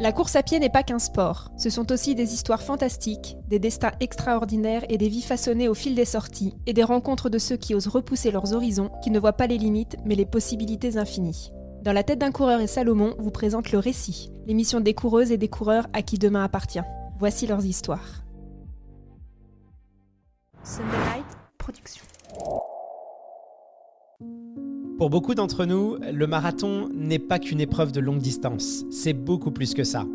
La course à pied n'est pas qu'un sport, ce sont aussi des histoires fantastiques, des destins extraordinaires et des vies façonnées au fil des sorties, et des rencontres de ceux qui osent repousser leurs horizons, qui ne voient pas les limites mais les possibilités infinies. Dans La tête d'un coureur et Salomon vous présente Le Récit, l'émission des coureuses et des coureurs à qui demain appartient. Voici leurs histoires. Sunderlight Production. Pour beaucoup d'entre nous, le marathon n'est pas qu'une épreuve de longue distance, c'est beaucoup plus que ça.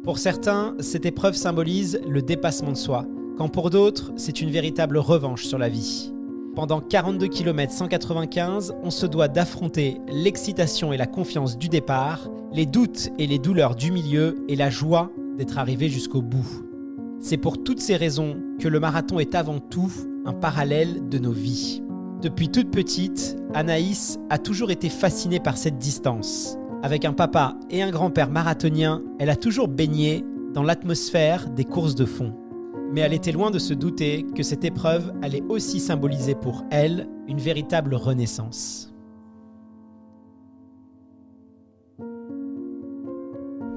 Pour certains, cette épreuve symbolise le dépassement de soi, quand pour d'autres, c'est une véritable revanche sur la vie. Pendant 42 km 195, on se doit d'affronter l'excitation et la confiance du départ, les doutes et les douleurs du milieu et la joie d'être arrivé jusqu'au bout. C'est pour toutes ces raisons que le marathon est avant tout un parallèle de nos vies. Depuis toute petite, Anaïs a toujours été fascinée par cette distance. Avec un papa et un grand-père marathoniens, elle a toujours baigné dans l'atmosphère des courses de fond. Mais elle était loin de se douter que cette épreuve allait aussi symboliser pour elle une véritable renaissance.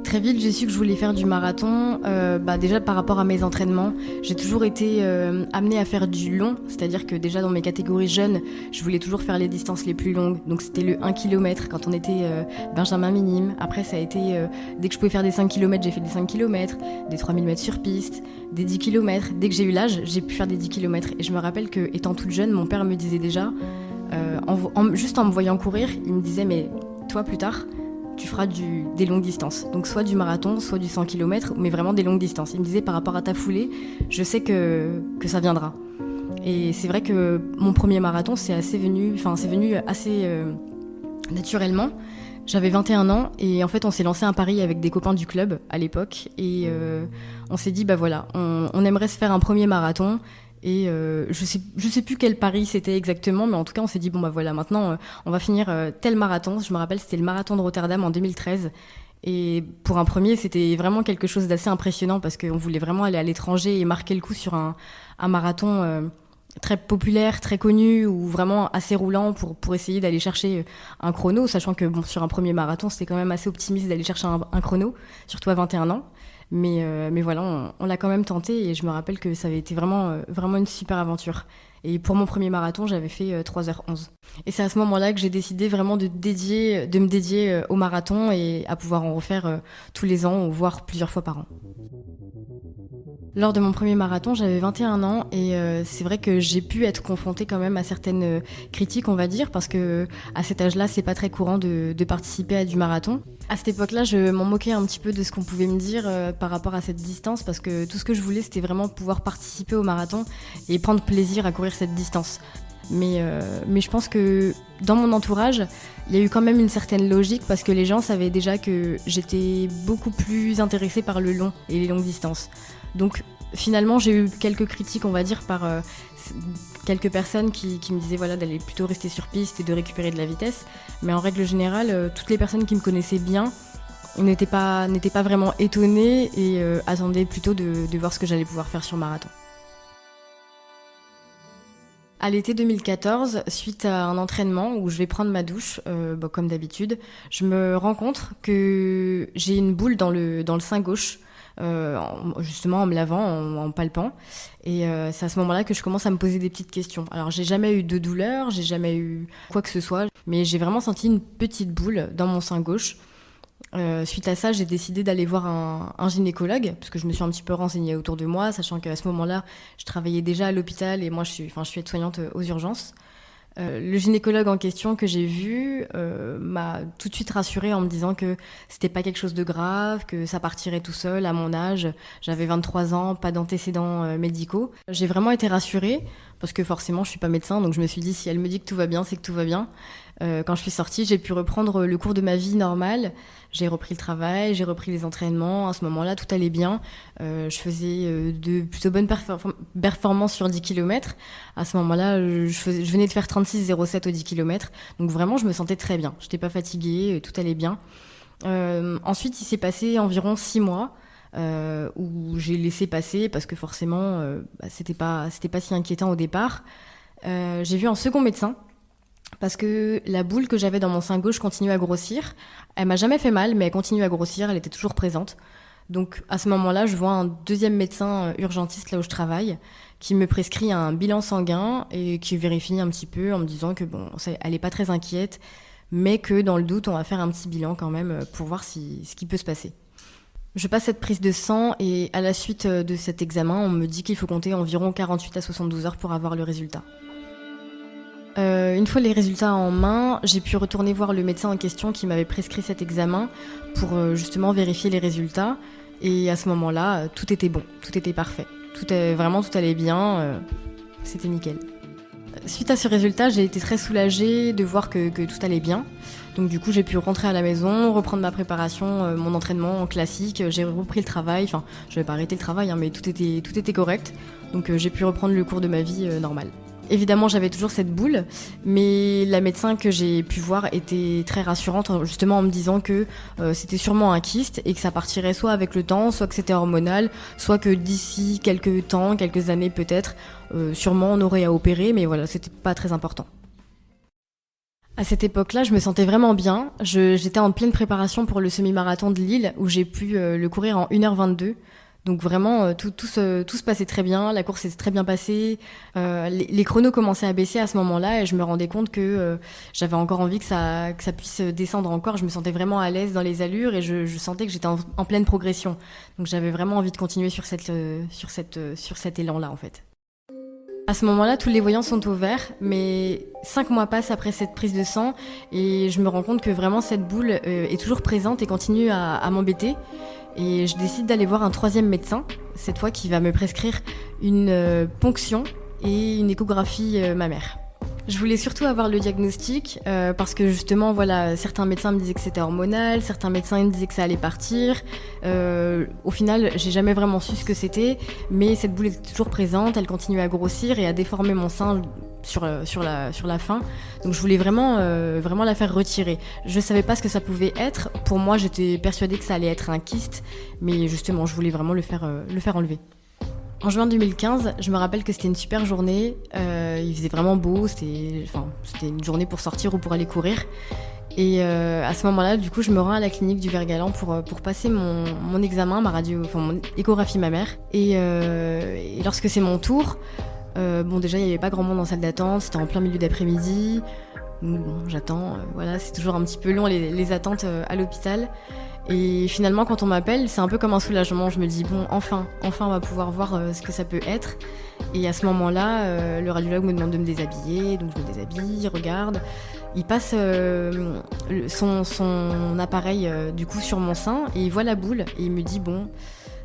Très vite, j'ai su que je voulais faire du marathon. Déjà par rapport à mes entraînements, j'ai toujours été amenée à faire du long. C'est-à-dire que déjà dans mes catégories jeunes, je voulais toujours faire les distances les plus longues. Donc c'était le 1 km quand on était Benjamin minime. Après ça a été, dès que je pouvais faire des 5 km, j'ai fait des 5 km, des 3000 mètres sur piste, des 10 km. Dès que j'ai eu l'âge, j'ai pu faire des 10 km. Et je me rappelle que étant toute jeune, mon père me disait déjà, juste en me voyant courir, il me disait mais toi plus tard, tu feras des longues distances. Donc soit du marathon, soit du 100 km, mais vraiment des longues distances. Il me disait par rapport à ta foulée, je sais que ça viendra. Et c'est vrai que mon premier marathon, c'est venu assez naturellement. J'avais 21 ans et en fait on s'est lancé un pari avec des copains du club à l'époque et on s'est dit on aimerait se faire un premier marathon. Et je sais plus quel pari c'était exactement, mais en tout cas on s'est dit maintenant on va finir tel marathon. Je me rappelle c'était le marathon de Rotterdam en 2013 et pour un premier c'était vraiment quelque chose d'assez impressionnant parce qu'on voulait vraiment aller à l'étranger et marquer le coup sur un marathon très populaire, très connu ou vraiment assez roulant pour essayer d'aller chercher un chrono, sachant que sur un premier marathon c'était quand même assez optimiste d'aller chercher un chrono, surtout à 21 ans. Mais voilà, on l'a quand même tenté et je me rappelle que ça avait été vraiment une super aventure. Et pour mon premier marathon, j'avais fait 3h11. Et c'est à ce moment-là que j'ai décidé vraiment de me dédier au marathon et à pouvoir en refaire tous les ans, voire plusieurs fois par an. Lors de mon premier marathon, j'avais 21 ans et c'est vrai que j'ai pu être confrontée quand même à certaines critiques, on va dire, parce que à cet âge-là, c'est pas très courant de participer à du marathon. À cette époque-là, je m'en moquais un petit peu de ce qu'on pouvait me dire par rapport à cette distance, parce que tout ce que je voulais, c'était vraiment pouvoir participer au marathon et prendre plaisir à courir cette distance. Mais je pense que dans mon entourage, il y a eu quand même une certaine logique parce que les gens savaient déjà que j'étais beaucoup plus intéressée par le long et les longues distances. Donc finalement, j'ai eu quelques critiques, on va dire, par quelques personnes qui me disaient d'aller plutôt rester sur piste et de récupérer de la vitesse. Mais en règle générale, toutes les personnes qui me connaissaient bien n'étaient pas vraiment étonnées et attendaient plutôt de voir ce que j'allais pouvoir faire sur marathon. À l'été 2014, suite à un entraînement où je vais prendre ma douche, comme d'habitude, je me rends compte que j'ai une boule dans le sein gauche, justement en me lavant, en palpant. Et c'est à ce moment-là que je commence à me poser des petites questions. Alors j'ai jamais eu de douleur, j'ai jamais eu quoi que ce soit, mais j'ai vraiment senti une petite boule dans mon sein gauche. Suite à ça, j'ai décidé d'aller voir un gynécologue parce que je me suis un petit peu renseignée autour de moi, sachant qu'à ce moment-là, je travaillais déjà à l'hôpital et moi je suis aide-soignante aux urgences. Le gynécologue en question que j'ai vu m'a tout de suite rassurée en me disant que c'était pas quelque chose de grave, que ça partirait tout seul à mon âge. J'avais 23 ans, pas d'antécédents médicaux. J'ai vraiment été rassurée parce que forcément je suis pas médecin, donc je me suis dit si elle me dit que tout va bien, c'est que tout va bien. Quand je suis sortie, j'ai pu reprendre le cours de ma vie normale. J'ai repris le travail, j'ai repris les entraînements. À ce moment-là, tout allait bien. Je faisais de plutôt bonnes performances sur 10 km. À ce moment-là, je venais de faire 36,07 au 10 km. Donc vraiment, je me sentais très bien. Je n'étais pas fatiguée, tout allait bien. Ensuite, il s'est passé environ 6 mois où j'ai laissé passer parce que forcément, c'était pas si inquiétant au départ. J'ai vu un second médecin parce que la boule que j'avais dans mon sein gauche continuait à grossir. Elle m'a jamais fait mal, mais elle continue à grossir, elle était toujours présente. Donc à ce moment-là, je vois un deuxième médecin urgentiste là où je travaille qui me prescrit un bilan sanguin et qui vérifie un petit peu en me disant que bon, elle est pas très inquiète, mais que dans le doute, on va faire un petit bilan quand même pour voir ce qui peut se passer. Je passe cette prise de sang et à la suite de cet examen, on me dit qu'il faut compter environ 48 à 72 heures pour avoir le résultat. Une fois les résultats en main, j'ai pu retourner voir le médecin en question qui m'avait prescrit cet examen pour justement vérifier les résultats. Et à ce moment-là, tout était bon, tout était parfait. Tout allait bien, c'était nickel. Suite à ce résultat, j'ai été très soulagée de voir que tout allait bien. Donc du coup, j'ai pu rentrer à la maison, reprendre ma préparation, mon entraînement classique. J'ai repris le travail, enfin, je n'avais pas arrêté le travail, mais tout était correct. Donc j'ai pu reprendre le cours de ma vie normale. Évidemment, j'avais toujours cette boule, mais la médecin que j'ai pu voir était très rassurante, justement en me disant que c'était sûrement un kyste et que ça partirait soit avec le temps, soit que c'était hormonal, soit que d'ici quelques temps, quelques années peut-être, sûrement on aurait à opérer, mais voilà, c'était pas très important. À cette époque-là, je me sentais vraiment bien. J'étais en pleine préparation pour le semi-marathon de Lille, où j'ai pu le courir en 1h22. Donc vraiment, tout se passait très bien, la course s'est très bien passée. Les chronos commençaient à baisser à ce moment-là et je me rendais compte que j'avais encore envie que ça puisse descendre encore. Je me sentais vraiment à l'aise dans les allures et je sentais que j'étais en pleine progression. Donc j'avais vraiment envie de continuer sur cet élan-là en fait. À ce moment-là, tous les voyants sont au vert, mais 5 mois passent après cette prise de sang et je me rends compte que vraiment cette boule est toujours présente et continue à m'embêter. Et je décide d'aller voir un troisième médecin, cette fois qui va me prescrire une ponction et une échographie mammaire. Je voulais surtout avoir le diagnostic parce que justement, voilà, certains médecins me disaient que c'était hormonal, certains médecins me disaient que ça allait partir. Au final, j'ai jamais vraiment su ce que c'était, mais cette boule était toujours présente, elle continuait à grossir et à déformer mon sein sur la fin. Donc je voulais vraiment la faire retirer. Je savais pas ce que ça pouvait être. Pour moi, j'étais persuadée que ça allait être un kyste, mais justement, je voulais vraiment le faire enlever. En juin 2015, je me rappelle que c'était une super journée, il faisait vraiment beau, c'était une journée pour sortir ou pour aller courir. Et à ce moment-là, du coup, je me rends à la clinique du Vert-Galant pour passer mon examen, mon échographie mammaire. Et lorsque c'est mon tour, déjà il n'y avait pas grand monde en salle d'attente, c'était en plein milieu d'après-midi. Bon, j'attends, voilà, c'est toujours un petit peu long les attentes à l'hôpital. Et finalement, quand on m'appelle, c'est un peu comme un soulagement. Je me dis, bon, enfin, on va pouvoir voir ce que ça peut être. Et à ce moment-là, le radiologue me demande de me déshabiller, donc je me déshabille, il regarde. Il passe son appareil du coup sur mon sein et il voit la boule et il me dit, bon,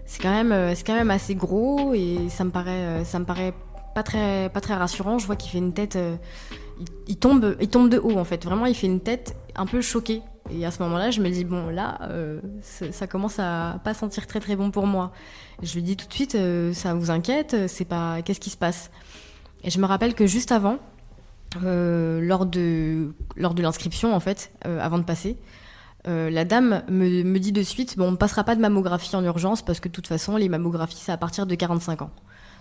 c'est quand même assez gros et ça me paraît pas très rassurant. Je vois qu'il fait une tête, il tombe de haut en fait. Vraiment, il fait une tête un peu choquée. Et à ce moment-là, je me dis, bon, là, ça commence à pas sentir très très bon pour moi. Et je lui dis tout de suite, ça vous inquiète, qu'est-ce qui se passe? Et je me rappelle que juste avant, lors de l'inscription, en fait, avant de passer, la dame me dit de suite, bon, on ne passera pas de mammographie en urgence parce que de toute façon, les mammographies, c'est à partir de 45 ans.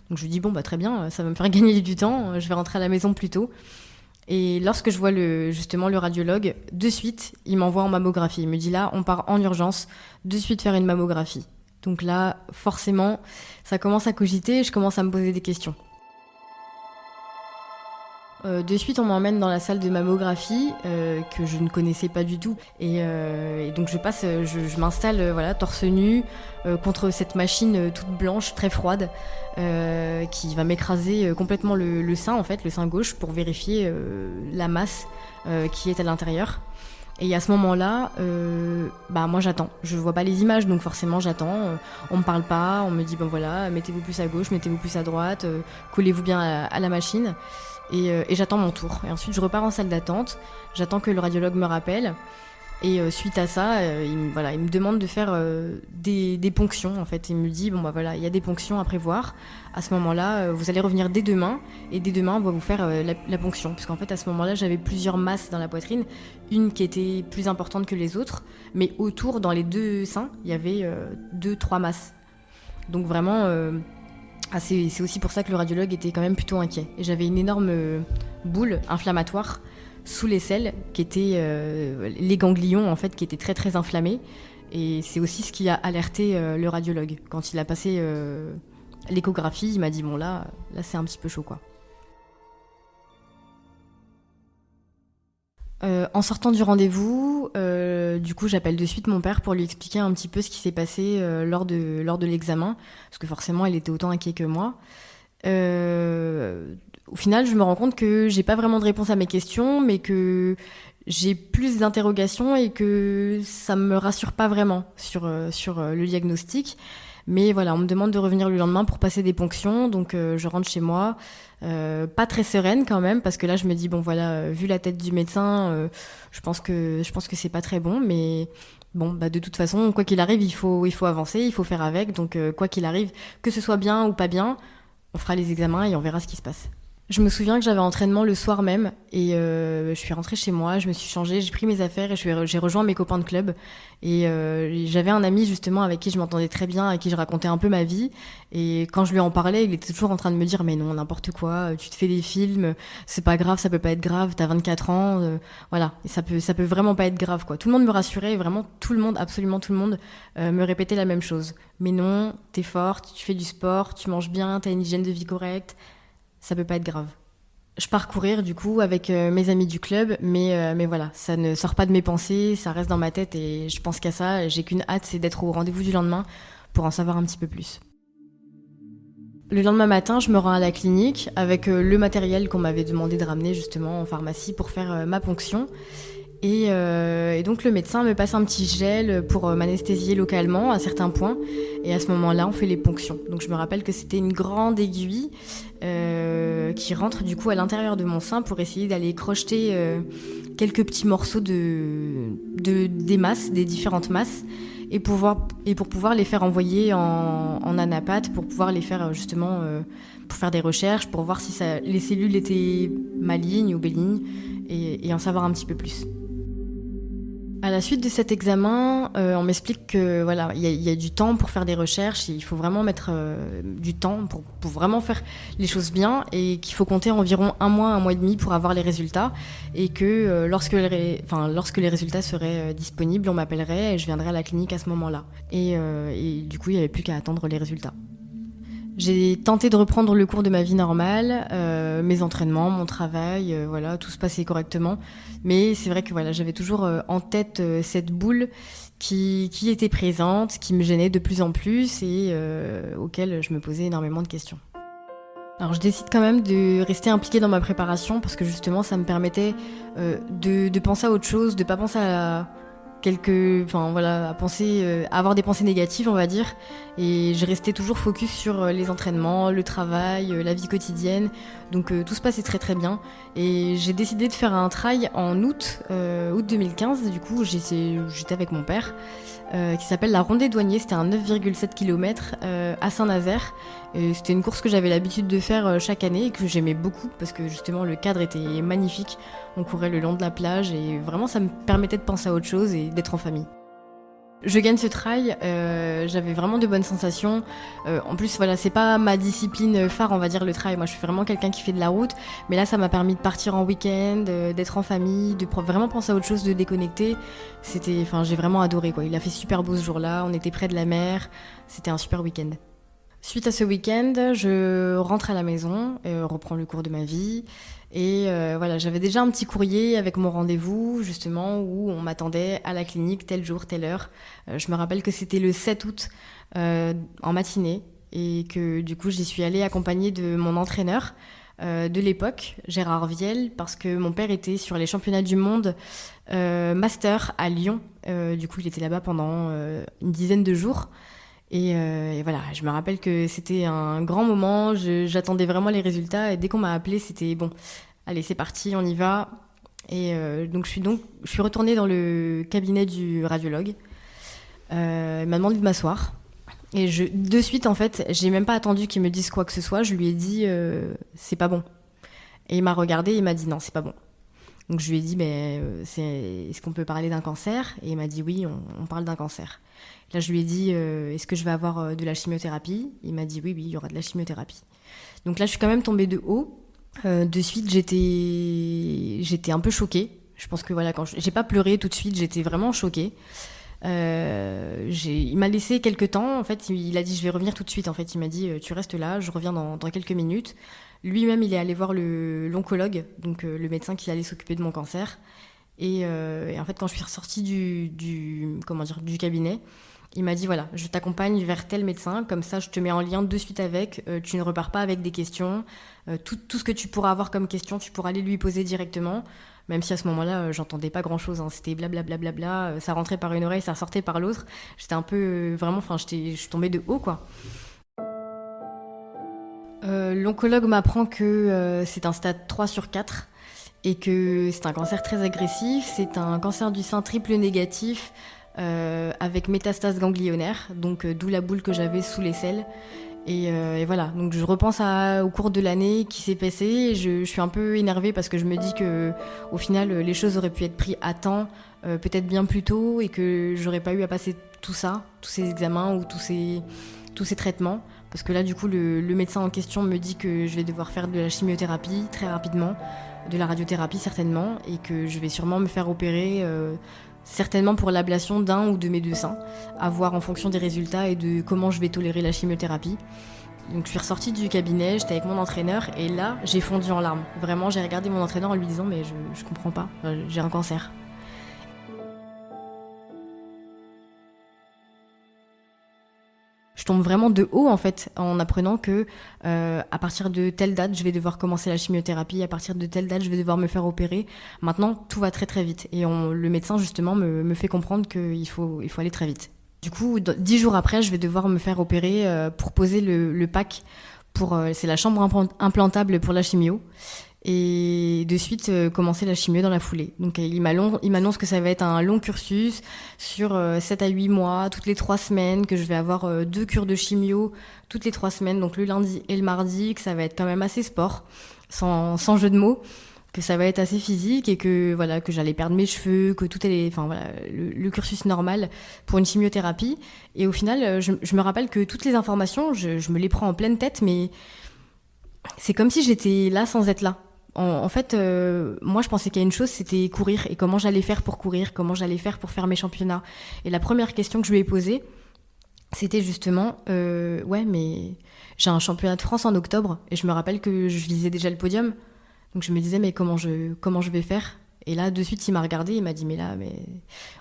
Donc je lui dis, bon, très bien, ça va me faire gagner du temps, je vais rentrer à la maison plus tôt. Et lorsque je vois le radiologue, de suite, il m'envoie en mammographie. Il me dit là, on part en urgence, de suite faire une mammographie. Donc là, forcément, ça commence à cogiter et je commence à me poser des questions. De suite, on m'emmène dans la salle de mammographie que je ne connaissais pas du tout. Et donc je m'installe torse nu contre cette machine toute blanche, très froide, qui va m'écraser complètement le sein, en fait, le sein gauche, pour vérifier la masse qui est à l'intérieur. Et à ce moment-là, moi j'attends. Je vois pas les images, donc forcément j'attends. On me parle pas, on me dit mettez-vous plus à gauche, mettez-vous plus à droite, collez-vous bien à la machine. Et j'attends mon tour. Et ensuite je repars en salle d'attente. J'attends que le radiologue me rappelle. Et suite à ça, il me demande de faire des ponctions. En fait, il me dit il y a des ponctions à prévoir. À ce moment-là, vous allez revenir dès demain, et dès demain, on va vous faire la ponction. Parce qu'en fait, à ce moment-là, j'avais plusieurs masses dans la poitrine, une qui était plus importante que les autres, mais autour, dans les deux seins, il y avait 2-3 masses. Donc vraiment, c'est aussi pour ça que le radiologue était quand même plutôt inquiet. Et j'avais une énorme boule inflammatoire sous l'aisselle, qui étaient les ganglions en fait, qui étaient très très inflammés. Et c'est aussi ce qui a alerté le radiologue. Quand il a passé l'échographie, il m'a dit bon là c'est un petit peu chaud quoi. En sortant du rendez-vous, du coup, j'appelle de suite mon père pour lui expliquer un petit peu ce qui s'est passé lors de l'examen, parce que forcément, il était autant inquiet que moi. Au final, je me rends compte que j'ai pas vraiment de réponse à mes questions, mais que j'ai plus d'interrogations et que ça me rassure pas vraiment sur le diagnostic. Mais voilà, on me demande de revenir le lendemain pour passer des ponctions, donc je rentre chez moi. Pas très sereine quand même, parce que là je me dis bon voilà, vu la tête du médecin, je pense que c'est pas très bon, mais bon bah de toute façon quoi qu'il arrive il faut avancer, il faut faire avec, donc quoi qu'il arrive, que ce soit bien ou pas bien, on fera les examens et on verra ce qui se passe. Je me souviens que j'avais entraînement le soir même et je suis rentrée chez moi, je me suis changée, j'ai pris mes affaires et j'ai rejoint mes copains de club. Et j'avais un ami justement avec qui je m'entendais très bien, à qui je racontais un peu ma vie. Et quand je lui en parlais, il était toujours en train de me dire mais non, n'importe quoi, tu te fais des films, c'est pas grave, ça peut pas être grave, t'as 24 ans, voilà, et ça peut vraiment pas être grave quoi. Tout le monde me rassurait, vraiment tout le monde, absolument tout le monde me répétait la même chose. Mais non, t'es forte, tu fais du sport, tu manges bien, t'as une hygiène de vie correcte. Ça peut pas être grave. Je pars courir du coup avec mes amis du club, mais voilà, ça ne sort pas de mes pensées, ça reste dans ma tête et je pense qu'à ça. J'ai qu'une hâte, c'est d'être au rendez-vous du lendemain pour en savoir un petit peu plus. Le lendemain matin, je me rends à la clinique avec le matériel qu'on m'avait demandé de ramener justement en pharmacie pour faire ma ponction. Et donc le médecin me passe un petit gel pour m'anesthésier localement à certains points. Et à ce moment-là, on fait les ponctions. Donc je me rappelle que c'était une grande aiguille qui rentre du coup à l'intérieur de mon sein pour essayer d'aller crocheter quelques petits morceaux des masses, des différentes masses, et pour pouvoir les faire envoyer en anapathe, pour pouvoir les faire justement pour faire des recherches, pour voir si les cellules étaient malignes ou bénignes et en savoir un petit peu plus. À la suite de cet examen, on m'explique que voilà, il y a du temps pour faire des recherches, il faut vraiment mettre du temps pour vraiment faire les choses bien et qu'il faut compter environ un mois et demi pour avoir les résultats et que lorsque les résultats seraient disponibles, on m'appellerait et je viendrais à la clinique à ce moment-là. Et du coup, il n'y avait plus qu'à attendre les résultats. J'ai tenté de reprendre le cours de ma vie normale, mes entraînements, mon travail, voilà, tout se passait correctement. Mais c'est vrai que voilà, j'avais toujours en tête cette boule qui était présente, qui me gênait de plus en plus et auquel je me posais énormément de questions. Alors je décide quand même de rester impliquée dans ma préparation parce que justement ça me permettait de penser à autre chose, de pas penser à à avoir des pensées négatives, on va dire. Et je restais toujours focus sur les entraînements, le travail, la vie quotidienne. Donc tout se passait très très bien. Et j'ai décidé de faire un trail en août 2015. Du coup, j'étais avec mon père, qui s'appelle la Rondée Douanier. C'était un 9,7 km à Saint-Nazaire. Et c'était une course que j'avais l'habitude de faire chaque année et que j'aimais beaucoup parce que justement le cadre était magnifique. On courait le long de la plage et vraiment ça me permettait de penser à autre chose et d'être en famille. Je gagne ce trail, j'avais vraiment de bonnes sensations. En plus, voilà, c'est pas ma discipline phare, on va dire, le trail. Moi, je suis vraiment quelqu'un qui fait de la route. Mais là, ça m'a permis de partir en week-end, d'être en famille, de vraiment penser à autre chose, de déconnecter. J'ai vraiment adoré, quoi. Il a fait super beau ce jour-là, on était près de la mer. C'était un super week-end. Suite à ce week-end, je rentre à la maison, reprends le cours de ma vie. Et voilà, j'avais déjà un petit courrier avec mon rendez-vous, justement, où on m'attendait à la clinique, tel jour, telle heure. Je me rappelle que c'était le 7 août, en matinée, et que du coup, j'y suis allée accompagnée de mon entraîneur de l'époque, Gérard Viel, parce que mon père était sur les championnats du monde master à Lyon. Du coup, il était là-bas pendant une dizaine de jours. Et voilà, je me rappelle que c'était un grand moment, j'attendais vraiment les résultats et dès qu'on m'a appelée, c'était bon, allez c'est parti, on y va. Et donc je suis retournée dans le cabinet du radiologue, il m'a demandé de m'asseoir. Et de suite en fait, j'ai même pas attendu qu'il me dise quoi que ce soit, je lui ai dit c'est pas bon. Et il m'a regardé et il m'a dit non, c'est pas bon. Donc je lui ai dit est-ce qu'on peut parler d'un cancer? Et il m'a dit oui, on parle d'un cancer. Là, je lui ai dit, est-ce que je vais avoir de la chimiothérapie? Il m'a dit oui, il y aura de la chimiothérapie. Donc là, je suis quand même tombée de haut. De suite, j'étais un peu choquée. Je pense que voilà, j'ai pas pleuré tout de suite, j'étais vraiment choquée. Il m'a laissé quelques temps. En fait, il a dit je vais revenir tout de suite. En fait, il m'a dit tu restes là, je reviens dans quelques minutes. Lui-même, il est allé voir l'oncologue, donc le médecin qui allait s'occuper de mon cancer. Et en fait, quand je suis ressortie du cabinet, il m'a dit voilà, je t'accompagne vers tel médecin, comme ça je te mets en lien de suite avec, tu ne repars pas avec des questions, tout ce que tu pourras avoir comme question, tu pourras aller lui poser directement, même si à ce moment-là, j'entendais pas grand-chose, hein, c'était blablabla, ça rentrait par une oreille, ça sortait par l'autre, j'étais un peu, je suis tombée de haut, quoi. L'oncologue m'apprend que c'est un stade 3/4 et que c'est un cancer très agressif, c'est un cancer du sein triple négatif, avec métastase ganglionnaire, donc d'où la boule que j'avais sous l'aisselle. Et voilà, donc je repense au cours de l'année qui s'est passé, et je suis un peu énervée parce que je me dis que au final les choses auraient pu être prises à temps, peut-être bien plus tôt, et que j'aurais pas eu à passer tout ça, tous ces examens ou tous ces traitements, parce que là du coup le médecin en question me dit que je vais devoir faire de la chimiothérapie très rapidement, de la radiothérapie certainement, et que je vais sûrement me faire opérer certainement pour l'ablation d'un ou de mes deux seins, à voir en fonction des résultats et de comment je vais tolérer la chimiothérapie. Donc je suis ressortie du cabinet, j'étais avec mon entraîneur, et là j'ai fondu en larmes. Vraiment, j'ai regardé mon entraîneur en lui disant mais je comprends pas, j'ai un cancer. Je tombe vraiment de haut en fait en apprenant que à partir de telle date je vais devoir commencer la chimiothérapie, à partir de telle date je vais devoir me faire opérer. Maintenant tout va très très vite, et le médecin justement me fait comprendre qu'il faut aller très vite. Du coup 10 jours après je vais devoir me faire opérer pour poser le pack c'est la chambre implantable pour la chimio. Et de suite commencer la chimio dans la foulée. Donc il m'annonce que ça va être un long cursus sur 7 à 8 mois, toutes les 3 semaines, que je vais avoir 2 cures de chimio toutes les 3 semaines, donc le lundi et le mardi, que ça va être quand même assez sport, sans jeu de mots, que ça va être assez physique, et que voilà, que j'allais perdre mes cheveux, que tout est, enfin voilà, le cursus normal pour une chimiothérapie. Et au final, je me rappelle que toutes les informations, je me les prends en pleine tête, mais c'est comme si j'étais là sans être là. En fait, moi je pensais qu'il y a une chose, c'était courir, et comment j'allais faire pour courir, comment j'allais faire pour faire mes championnats. Et la première question que je lui ai posée, c'était justement ouais, mais j'ai un championnat de France en octobre, et je me rappelle que je visais déjà le podium, donc je me disais mais comment je vais faire. Et là de suite il m'a regardé, il m'a dit mais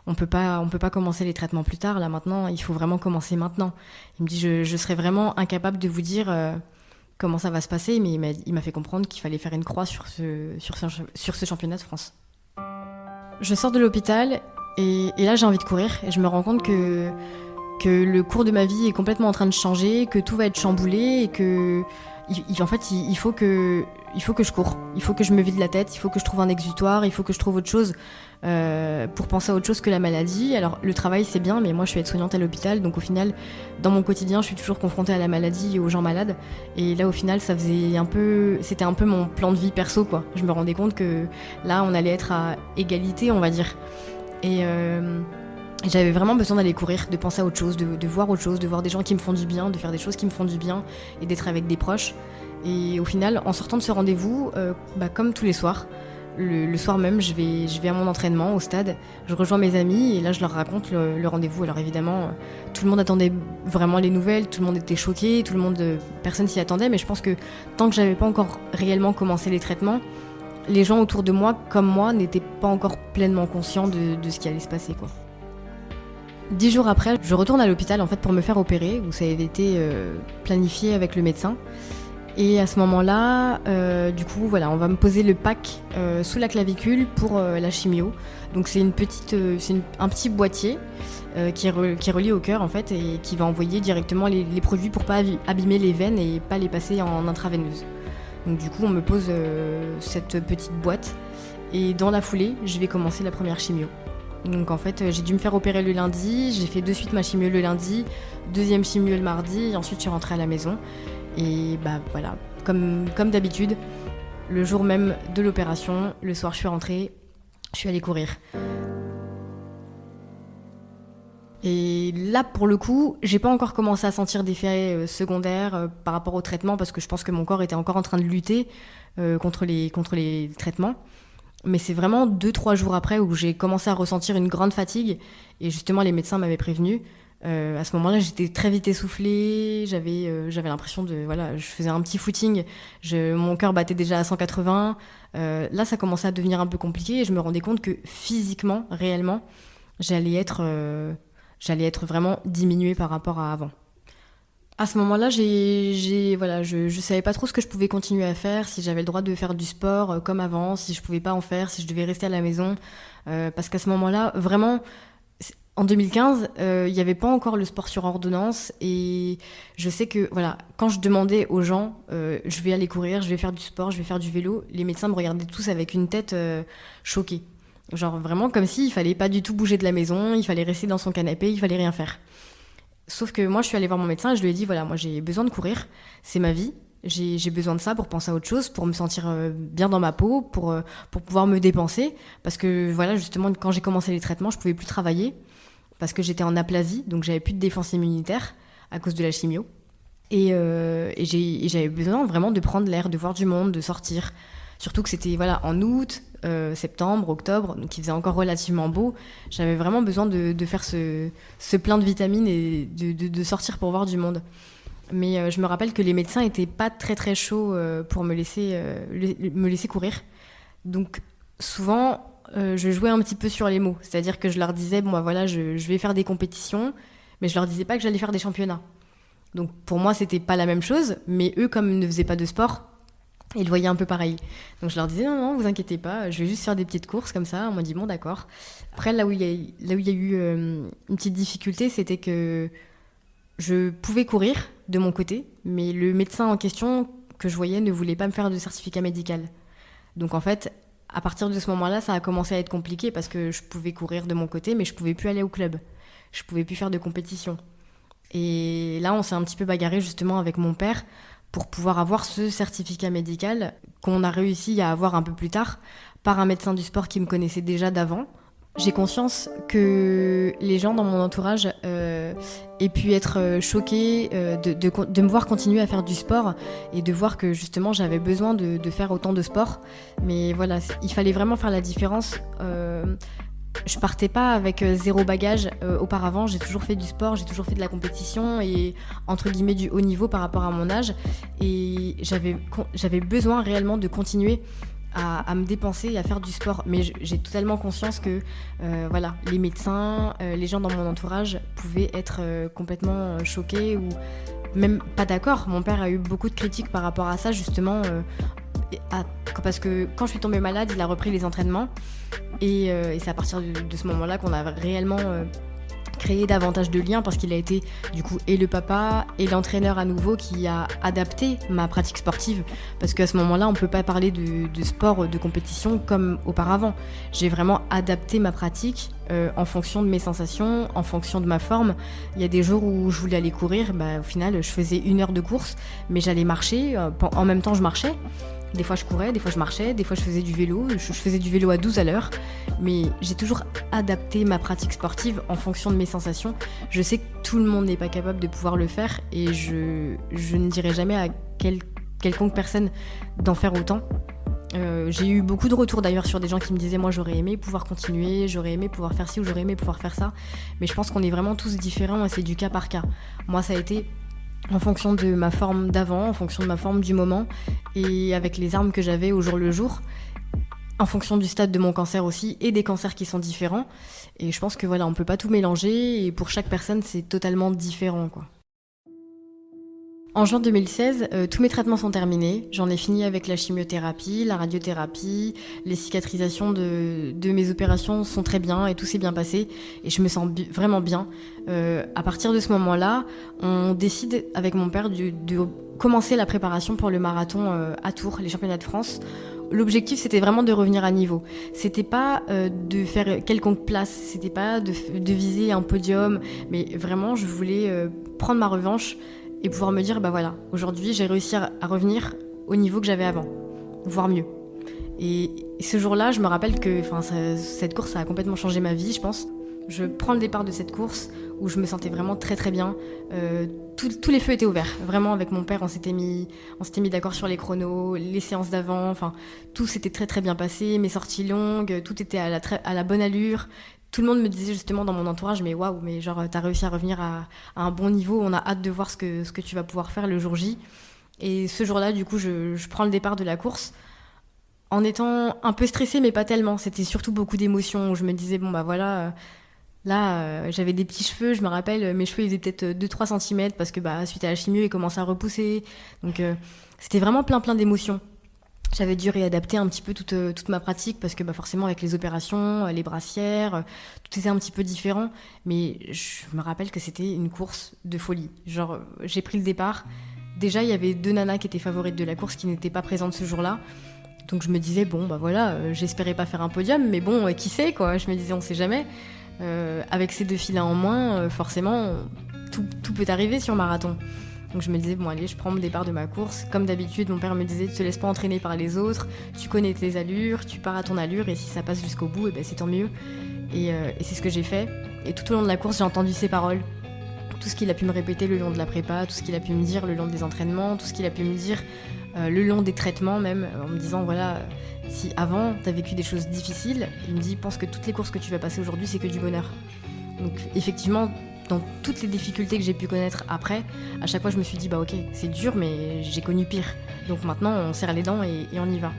on peut pas commencer les traitements plus tard, là maintenant il faut vraiment commencer maintenant. Il me dit je serais vraiment incapable de vous dire comment ça va se passer, mais il m'a fait comprendre qu'il fallait faire une croix sur ce championnat de France. Je sors de l'hôpital, et là j'ai envie de courir, et je me rends compte que le cours de ma vie est complètement en train de changer, que tout va être chamboulé, et que en fait il faut que je cours, il faut que je me vide la tête, il faut que je trouve un exutoire, il faut que je trouve autre chose pour penser à autre chose que la maladie. Alors le travail c'est bien, mais moi je suis aide-soignante à l'hôpital, donc au final dans mon quotidien je suis toujours confrontée à la maladie et aux gens malades, et là au final c'était un peu mon plan de vie perso quoi. Je me rendais compte que là on allait être à égalité on va dire, et j'avais vraiment besoin d'aller courir, de penser à autre chose, de voir autre chose, de voir des gens qui me font du bien, de faire des choses qui me font du bien, et d'être avec des proches. Et au final, en sortant de ce rendez-vous, comme tous les soirs, le soir même, je vais à mon entraînement au stade, je rejoins mes amis, et là je leur raconte le rendez-vous. Alors évidemment, tout le monde attendait vraiment les nouvelles, tout le monde était choqué, personne s'y attendait, mais je pense que tant que j'avais pas encore réellement commencé les traitements, les gens autour de moi, comme moi, n'étaient pas encore pleinement conscients de ce qui allait se passer, quoi. 10 jours après, je retourne à l'hôpital en fait pour me faire opérer, où ça avait été planifié avec le médecin. Et à ce moment-là, du coup, voilà, on va me poser le pack sous la clavicule pour la chimio. Donc c'est un petit boîtier qui est relié au cœur en fait, et qui va envoyer directement les produits pour pas abîmer les veines et pas les passer en intraveineuse. Donc du coup, on me pose cette petite boîte, et dans la foulée, je vais commencer la première chimio. Donc en fait, j'ai dû me faire opérer le lundi, j'ai fait de suite ma chimio le lundi, deuxième chimio le mardi, et ensuite je suis rentrée à la maison. Et voilà, comme d'habitude, le jour même de l'opération, le soir je suis rentrée, je suis allée courir. Et là, pour le coup, j'ai pas encore commencé à sentir d'effets secondaires par rapport au traitement, parce que je pense que mon corps était encore en train de lutter contre les traitements. Mais c'est vraiment 2-3 jours après où j'ai commencé à ressentir une grande fatigue. Et justement, les médecins m'avaient prévenu. À ce moment-là, j'étais très vite essoufflée. J'avais l'impression je faisais un petit footing. Mon cœur battait déjà à 180. Là, ça commençait à devenir un peu compliqué et je me rendais compte que physiquement, réellement, j'allais être vraiment diminuée par rapport à avant. À ce moment-là, je savais pas trop ce que je pouvais continuer à faire, si j'avais le droit de faire du sport comme avant, si je pouvais pas en faire, si je devais rester à la maison. Parce qu'à ce moment-là, vraiment, en 2015, il n'y avait pas encore le sport sur ordonnance. Et je sais que, quand je demandais aux gens, je vais aller courir, je vais faire du sport, je vais faire du vélo, les médecins me regardaient tous avec une tête choquée. Genre vraiment comme s'il fallait pas du tout bouger de la maison, il fallait rester dans son canapé, il fallait rien faire. Sauf que moi, je suis allée voir mon médecin et je lui ai dit, moi j'ai besoin de courir, c'est ma vie, j'ai besoin de ça pour penser à autre chose, pour me sentir bien dans ma peau, pour pouvoir me dépenser. Parce que justement, quand j'ai commencé les traitements, je pouvais plus travailler parce que j'étais en aplasie, donc j'avais plus de défense immunitaire à cause de la chimio. Et j'avais besoin vraiment de prendre l'air, de voir du monde, de sortir. Surtout que c'était en août, septembre, octobre, donc il faisait encore relativement beau. J'avais vraiment besoin de faire ce plein de vitamines et de sortir pour voir du monde. Mais je me rappelle que les médecins n'étaient pas très très chauds pour me laisser courir. Donc souvent, je jouais un petit peu sur les mots. C'est-à-dire que je leur disais, je vais faire des compétitions, mais je leur disais pas que j'allais faire des championnats. Donc pour moi, c'était pas la même chose, mais eux, comme ils ne faisaient pas de sport, ils le voyaient un peu pareil. Donc je leur disais non, vous inquiétez pas, je vais juste faire des petites courses comme ça. On m'a dit bon d'accord. Après là où il y a eu une petite difficulté, c'était que je pouvais courir de mon côté, mais le médecin en question que je voyais ne voulait pas me faire de certificat médical. Donc en fait, à partir de ce moment-là, ça a commencé à être compliqué parce que je pouvais courir de mon côté, mais je pouvais plus aller au club. Je pouvais plus faire de compétition. Et là, on s'est un petit peu bagarré justement avec mon père pour pouvoir avoir ce certificat médical qu'on a réussi à avoir un peu plus tard par un médecin du sport qui me connaissait déjà d'avant. J'ai conscience que les gens dans mon entourage aient pu être choqués de me voir continuer à faire du sport et de voir que justement j'avais besoin de faire autant de sport. Mais il fallait vraiment faire la différence. Je partais pas avec zéro bagage auparavant, j'ai toujours fait du sport, j'ai toujours fait de la compétition et entre guillemets du haut niveau par rapport à mon âge et j'avais besoin réellement de continuer à me dépenser et à faire du sport. Mais j'ai totalement conscience que les médecins, les gens dans mon entourage pouvaient être complètement choqués ou même pas d'accord. Mon père a eu beaucoup de critiques par rapport à ça justement parce que quand je suis tombée malade, il a repris les entraînements et c'est à partir de ce moment-là qu'on a réellement créé davantage de liens parce qu'il a été du coup et le papa et l'entraîneur à nouveau qui a adapté ma pratique sportive parce qu'à ce moment-là on peut pas parler de sport de compétition comme auparavant. J'ai vraiment adapté ma pratique en fonction de mes sensations, en fonction de ma forme. Il y a des jours où je voulais aller courir, au final je faisais 1 heure de course mais j'allais marcher, en même temps je marchais. Des fois je courais, des fois je marchais, des fois je faisais du vélo. Je faisais du vélo à 12 à l'heure. Mais j'ai toujours adapté ma pratique sportive en fonction de mes sensations. Je sais que tout le monde n'est pas capable de pouvoir le faire. Et je ne dirai jamais à quelconque personne d'en faire autant. J'ai eu beaucoup de retours d'ailleurs sur des gens qui me disaient moi j'aurais aimé pouvoir continuer, j'aurais aimé pouvoir faire ci ou j'aurais aimé pouvoir faire ça. Mais je pense qu'on est vraiment tous différents et c'est du cas par cas. Moi ça a été en fonction de ma forme d'avant, en fonction de ma forme du moment et avec les armes que j'avais au jour le jour, en fonction du stade de mon cancer aussi et des cancers qui sont différents. Et je pense que on peut pas tout mélanger et pour chaque personne c'est totalement différent quoi. En juin 2016, tous mes traitements sont terminés. J'en ai fini avec la chimiothérapie, la radiothérapie, les cicatrisations de mes opérations sont très bien et tout s'est bien passé et je me sens vraiment bien. À partir de ce moment-là, on décide avec mon père de commencer la préparation pour le marathon à Tours, les championnats de France. L'objectif, c'était vraiment de revenir à niveau. C'était pas de faire quelconque place, c'était pas de viser un podium, mais vraiment, je voulais prendre ma revanche et pouvoir me dire, aujourd'hui, j'ai réussi à revenir au niveau que j'avais avant, voire mieux. Et ce jour-là, je me rappelle que cette course, ça a complètement changé ma vie, je pense. Je prends le départ de cette course où je me sentais vraiment très très bien. Tous les feux étaient ouverts. Vraiment, avec mon père, on s'était mis d'accord sur les chronos, les séances d'avant. Enfin, tout s'était très très bien passé. Mes sorties longues, tout était à la bonne allure. Tout le monde me disait justement dans mon entourage, mais waouh, mais genre t'as réussi à revenir à un bon niveau. On a hâte de voir ce que tu vas pouvoir faire le jour J. Et ce jour-là, du coup, je prends le départ de la course en étant un peu stressée, mais pas tellement. C'était surtout beaucoup d'émotions où je me disais, bon bah voilà, j'avais des petits cheveux, je me rappelle, mes cheveux ils faisaient peut-être 2-3 cm parce que bah, suite à la chimio, ils commençaient à repousser. Donc c'était vraiment plein d'émotions. J'avais dû réadapter un petit peu toute ma pratique parce que bah, forcément avec les opérations, les brassières, tout était un petit peu différent. Mais je me rappelle que c'était une course de folie. Genre, j'ai pris le départ. Déjà, il y avait 2 nanas qui étaient favorites de la course qui n'étaient pas présentes ce jour-là. Donc je me disais, bon, bah voilà, j'espérais pas faire un podium, mais bon, qui sait, quoi. Je me disais, on sait jamais. Avec ces 2 filles-là en moins, forcément, tout peut arriver sur marathon. Donc je me disais, bon allez, je prends mon départ de ma course. Comme d'habitude, mon père me disait, ne te laisse pas entraîner par les autres, tu connais tes allures, tu pars à ton allure, et si ça passe jusqu'au bout, et ben c'est tant mieux. Et c'est ce que j'ai fait. Et tout au long de la course, j'ai entendu ses paroles. Tout ce qu'il a pu me répéter le long de la prépa, tout ce qu'il a pu me dire le long des entraînements, tout ce qu'il a pu me dire le long des traitements même, en me disant, voilà, si avant, t'as vécu des choses difficiles, il me dit, pense que toutes les courses que tu vas passer aujourd'hui, c'est que du bonheur. Donc effectivement, dans toutes les difficultés que j'ai pu connaître après, à chaque fois je me suis dit bah ok, c'est dur mais j'ai connu pire. Donc maintenant on serre les dents et on y va.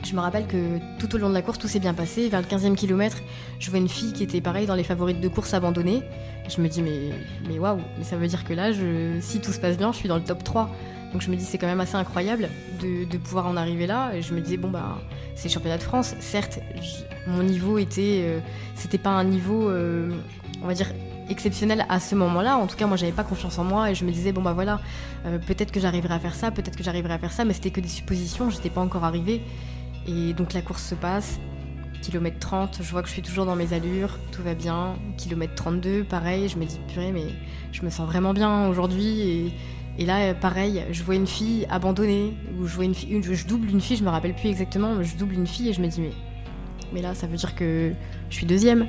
Je me rappelle que tout au long de la course, tout s'est bien passé. Vers le 15e kilomètre, je vois une fille qui était pareil dans les favorites de course abandonnée. Je me dis mais waouh, mais ça veut dire que là, si tout se passe bien, je suis dans le top 3. Donc je me dis c'est quand même assez incroyable de pouvoir en arriver là. Et je me disais bon bah c'est le championnat de France. Certes, mon niveau c'était pas un niveau, on va dire exceptionnel à ce moment-là. En tout cas, moi, j'avais pas confiance en moi et je me disais bon bah voilà, peut-être que j'arriverai à faire ça, peut-être que j'arriverai à faire ça, mais c'était que des suppositions. J'étais pas encore arrivée. Et donc la course se passe. Kilomètre 30, je vois que je suis toujours dans mes allures, tout va bien. Kilomètre 32, pareil, je me dis purée, mais je me sens vraiment bien aujourd'hui. Et là, pareil, je vois une fille abandonnée, ou je vois une fille, je double une fille, je me rappelle plus exactement, mais je double une fille et je me dis mais là, ça veut dire que je suis 2e.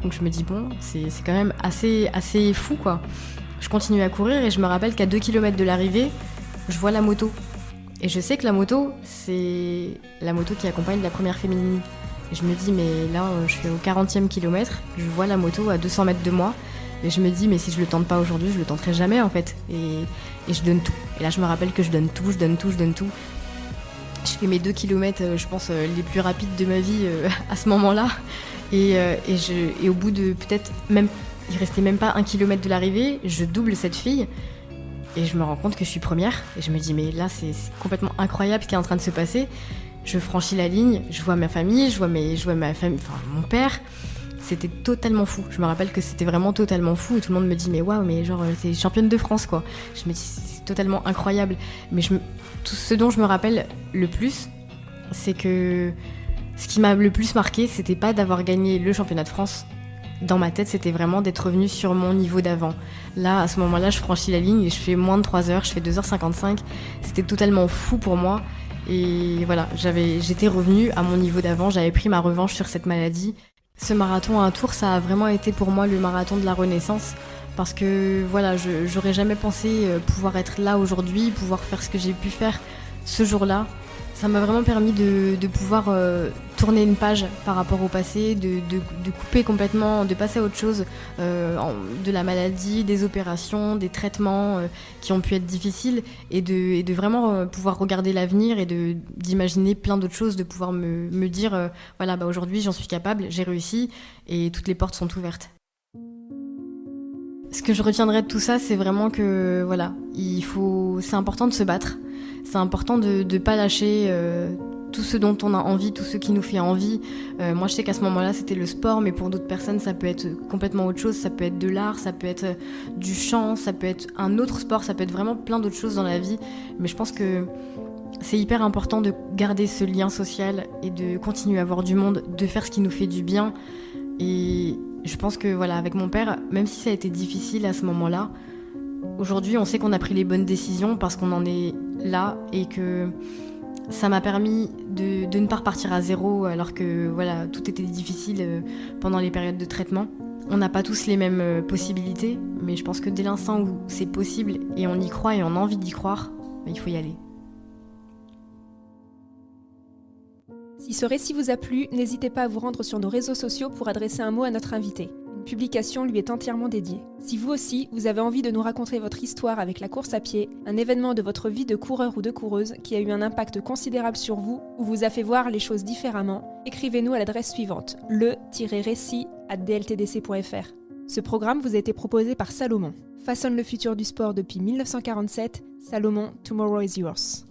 Donc je me dis bon, c'est quand même assez fou quoi. Je continue à courir et je me rappelle qu'à 2 km de l'arrivée, je vois la moto. Et je sais que la moto, c'est la moto qui accompagne la première féminine. Et je me dis mais là, je suis au 40e kilomètre, je vois la moto à 200 mètres de moi. Et je me dis mais si je le tente pas aujourd'hui, je le tenterai jamais en fait. Et je donne tout. Et là je me rappelle que je donne tout. Je fais mes 2 kilomètres, je pense, les plus rapides de ma vie à ce moment-là. Et au bout de peut-être même, il restait même pas 1 kilomètre de l'arrivée, je double cette fille. Et je me rends compte que je suis première. Et je me dis mais là c'est complètement incroyable ce qui est en train de se passer. Je franchis la ligne, je vois ma famille, je vois ma famille, enfin mon père. C'était totalement fou. Je me rappelle que c'était vraiment totalement fou. Et tout le monde me dit mais waouh, mais genre t'es championne de France quoi. Je me dis c'est totalement incroyable. Mais tout ce dont je me rappelle le plus, c'est que ce qui m'a le plus marqué, c'était pas d'avoir gagné le championnat de France. Dans ma tête, c'était vraiment d'être revenue sur mon niveau d'avant. Là, à ce moment-là, je franchis la ligne et je fais moins de 3 heures, je fais 2h55. C'était totalement fou pour moi. Et voilà, j'étais revenue à mon niveau d'avant, j'avais pris ma revanche sur cette maladie. Ce marathon à un tour, ça a vraiment été pour moi le marathon de la renaissance. Parce que voilà, j'aurais jamais pensé pouvoir être là aujourd'hui, pouvoir faire ce que j'ai pu faire ce jour-là. Ça m'a vraiment permis de pouvoir tourner une page par rapport au passé, de couper complètement, de passer à autre chose, de la maladie, des opérations, des traitements qui ont pu être difficiles, et de vraiment pouvoir regarder l'avenir et d'imaginer plein d'autres choses, de pouvoir me dire voilà, bah aujourd'hui j'en suis capable, j'ai réussi et toutes les portes sont ouvertes. Ce que je retiendrai de tout ça, c'est vraiment que voilà, c'est important de se battre. C'est important de ne pas lâcher tout ce dont on a envie, tout ce qui nous fait envie. Moi, je sais qu'à ce moment-là, c'était le sport, mais pour d'autres personnes, ça peut être complètement autre chose. Ça peut être de l'art, ça peut être du chant, ça peut être un autre sport, ça peut être vraiment plein d'autres choses dans la vie. Mais je pense que c'est hyper important de garder ce lien social et de continuer à voir du monde, de faire ce qui nous fait du bien. Et je pense que voilà, avec mon père, même si ça a été difficile à ce moment-là, aujourd'hui, on sait qu'on a pris les bonnes décisions parce qu'on en est là et que Ça m'a permis de ne pas repartir à zéro alors que voilà, tout était difficile pendant les périodes de traitement. On n'a pas tous les mêmes possibilités, mais je pense que dès l'instant où c'est possible et on y croit et on a envie d'y croire, il faut y aller. Si ce récit vous a plu, n'hésitez pas à vous rendre sur nos réseaux sociaux pour adresser un mot à notre invité. Une publication lui est entièrement dédiée. Si vous aussi, vous avez envie de nous raconter votre histoire avec la course à pied, un événement de votre vie de coureur ou de coureuse qui a eu un impact considérable sur vous ou vous a fait voir les choses différemment, écrivez-nous à l'adresse suivante, le-récit@dltdc.fr. Ce programme vous a été proposé par Salomon. Façonne le futur du sport depuis 1947, Salomon, Tomorrow is yours.